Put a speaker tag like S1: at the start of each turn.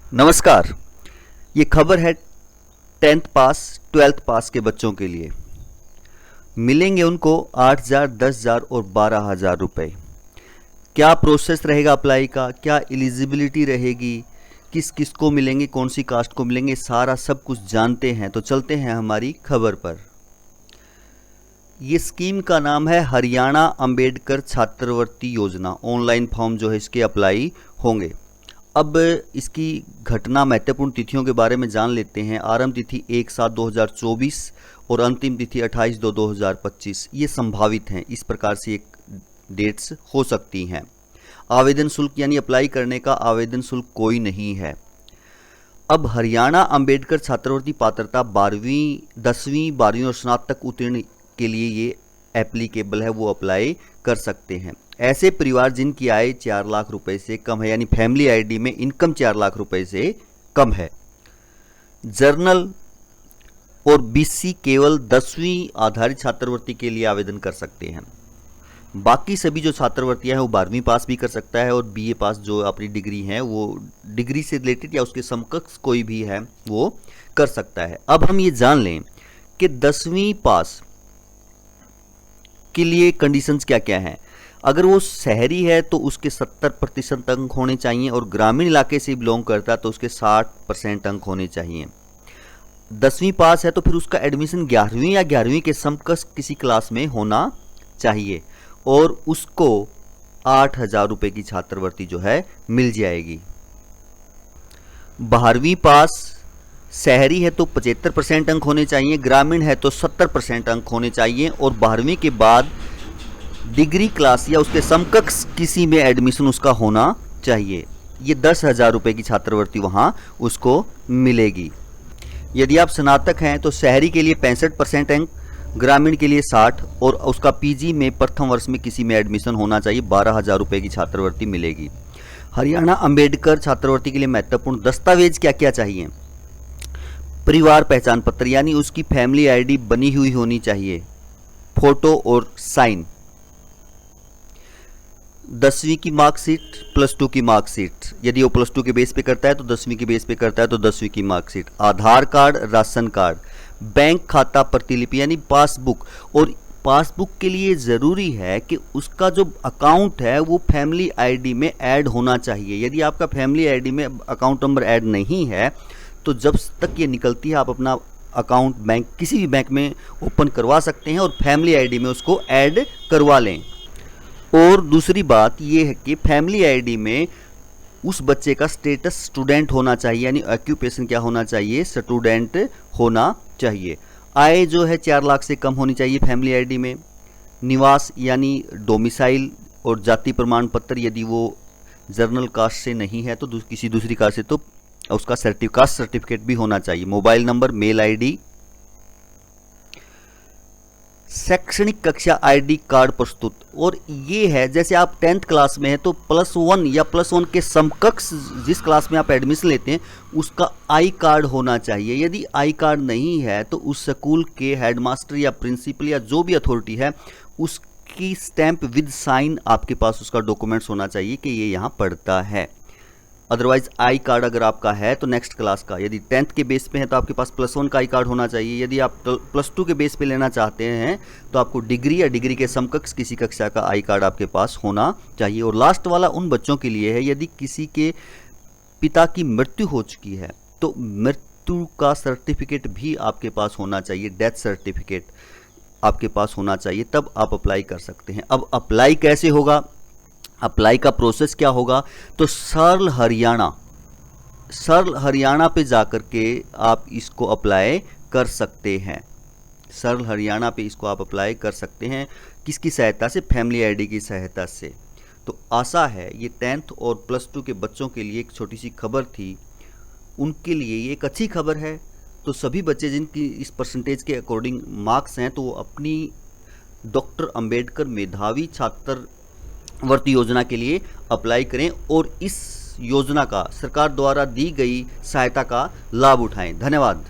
S1: नमस्कार। ये खबर है 10th पास 12th पास के बच्चों के लिए। मिलेंगे उनको 8,000, 10,000 और 12,000 रुपये। क्या प्रोसेस रहेगा अप्लाई का, क्या एलिजिबिलिटी रहेगी, किस किस को मिलेंगे, कौन सी कास्ट को मिलेंगे, सारा सब कुछ जानते हैं। तो चलते हैं हमारी खबर पर। ये स्कीम का नाम है हरियाणा अंबेडकर छात्रवृत्ति योजना। ऑनलाइन फॉर्म जो है इसके अप्लाई होंगे। अब इसकी घटना महत्वपूर्ण तिथियों के बारे में जान लेते हैं। आरंभ तिथि 1/7/2024 और अंतिम तिथि 28/2/2025। ये संभावित हैं, इस प्रकार से एक डेट्स हो सकती हैं। आवेदन शुल्क यानी अप्लाई करने का आवेदन शुल्क कोई नहीं है। अब हरियाणा अंबेडकर छात्रवृत्ति पात्रता 12वीं 10वीं 12वीं और स्नातक उत्तीर्ण के लिए ये एप्लीकेबल है, वो अप्लाई कर सकते हैं। ऐसे परिवार जिनकी आय 4 लाख रुपए से कम है, यानी फैमिली आईडी में इनकम 4 लाख रुपए से कम है। जर्नल और बीसी केवल 10वीं आधारित छात्रवृत्ति के लिए आवेदन कर सकते हैं। बाकी सभी जो छात्रवृत्तियां हैं वो 12वीं पास भी कर सकता है और बीए पास जो अपनी डिग्री है वो डिग्री से रिलेटेड या उसके समकक्ष कोई भी है वो कर सकता है। अब हम ये जान लें कि 10वीं पास के लिए कंडीशंस क्या क्या हैं। अगर वो शहरी है तो उसके 70% अंक होने चाहिए और ग्रामीण इलाके से बिलोंग करता है तो उसके 60% अंक होने चाहिए। 10वीं पास है तो फिर उसका एडमिशन 11वीं या 11वीं के समकक्ष किसी क्लास में होना चाहिए और उसको 8,000 रुपये की छात्रवृत्ति जो है मिल जाएगी। 12वीं पास शहरी है तो 75% अंक होने चाहिए, ग्रामीण है तो 70% अंक होने चाहिए और 12वीं के बाद डिग्री क्लास या उसके समकक्ष किसी में एडमिशन उसका होना चाहिए। ये 10,000 रुपये की छात्रवृत्ति वहाँ उसको मिलेगी। यदि आप स्नातक हैं तो शहरी के लिए 65% अंक, ग्रामीण के लिए 60 और उसका पीजी में प्रथम वर्ष में किसी में एडमिशन होना चाहिए। 12,000 रुपये की छात्रवृत्ति मिलेगी। हरियाणा अंबेडकर छात्रवृत्ति के लिए महत्वपूर्ण दस्तावेज क्या क्या चाहिए। परिवार पहचान पत्र यानी उसकी फैमिली आईडी बनी हुई होनी चाहिए, फोटो और साइन। 10वीं की मार्कशीट, +2 की मार्कशीट, यदि वो +2 के बेस पे करता है तो 10वीं के बेस पे करता है तो 10वीं की मार्कशीट। आधार कार्ड, राशन कार्ड, बैंक खाता प्रतिलिपि यानी पासबुक। और पासबुक के लिए ज़रूरी है कि उसका जो अकाउंट है वो फैमिली आईडी में ऐड होना चाहिए। यदि आपका फैमिली आईडी में अकाउंट नंबर ऐड नहीं है तो जब तक ये निकलती है आप अपना अकाउंट बैंक किसी भी बैंक में ओपन करवा सकते हैं और फैमिली आईडी में उसको ऐड करवा लें। और दूसरी बात ये है कि फैमिली आईडी में उस बच्चे का स्टेटस स्टूडेंट होना चाहिए, यानी ऑक्यूपेशन क्या होना चाहिए, स्टूडेंट होना चाहिए। आय जो है 4 लाख से कम होनी चाहिए फैमिली आईडी में। निवास यानी डोमिसाइल और जाति प्रमाण पत्र, यदि वो जर्नल कास्ट से नहीं है तो किसी दूसरी कास्ट से तो उसका कास्ट सर्टिफिकेट भी होना चाहिए। मोबाइल नंबर, मेल आईडी, शैक्षणिक कक्षा आईडी कार्ड प्रस्तुत। और ये है जैसे आप 10th क्लास में है तो +1 या +1 के समकक्ष जिस क्लास में आप एडमिशन लेते हैं उसका आई कार्ड होना चाहिए। यदि आई कार्ड नहीं है तो उस स्कूल के हेडमास्टर या प्रिंसिपल या जो भी अथॉरिटी है उसकी स्टैंप विद साइन आपके पास उसका डॉक्यूमेंट्स होना चाहिए कि ये यहाँ पढ़ता है। अदरवाइज आई कार्ड अगर आपका है तो नेक्स्ट क्लास का, यदि 10th के बेस पे है तो आपके पास +1 का आई कार्ड होना चाहिए। यदि आप +2 के बेस पे लेना चाहते हैं तो आपको डिग्री या डिग्री के समकक्ष किसी कक्षा का आई कार्ड आपके पास होना चाहिए। और लास्ट वाला उन बच्चों के लिए है यदि किसी के पिता की मृत्यु हो चुकी है तो मृत्यु का सर्टिफिकेट भी आपके पास होना चाहिए, डेथ सर्टिफिकेट आपके पास होना चाहिए, तब आप अप्लाई कर सकते हैं। अब अप्लाई कैसे होगा, अप्लाई का प्रोसेस क्या होगा, तो सर्ल हरियाणा पे जाकर के आप इसको अप्लाई कर सकते हैं। सर्ल हरियाणा पे इसको आप अप्लाई कर सकते हैं। किसकी सहायता से, फैमिली आईडी की सहायता से। तो आशा है ये 10th और +2 के बच्चों के लिए एक छोटी सी खबर थी, उनके लिए ये एक अच्छी खबर है। तो सभी बच्चे जिनकी इस परसेंटेज के अकॉर्डिंग मार्क्स हैं तो वो अपनी डॉक्टर अंबेडकर मेधावी छात्रवृत्ति योजना के लिए अप्लाई करें और इस योजना का सरकार द्वारा दी गई सहायता का लाभ उठाएं। धन्यवाद।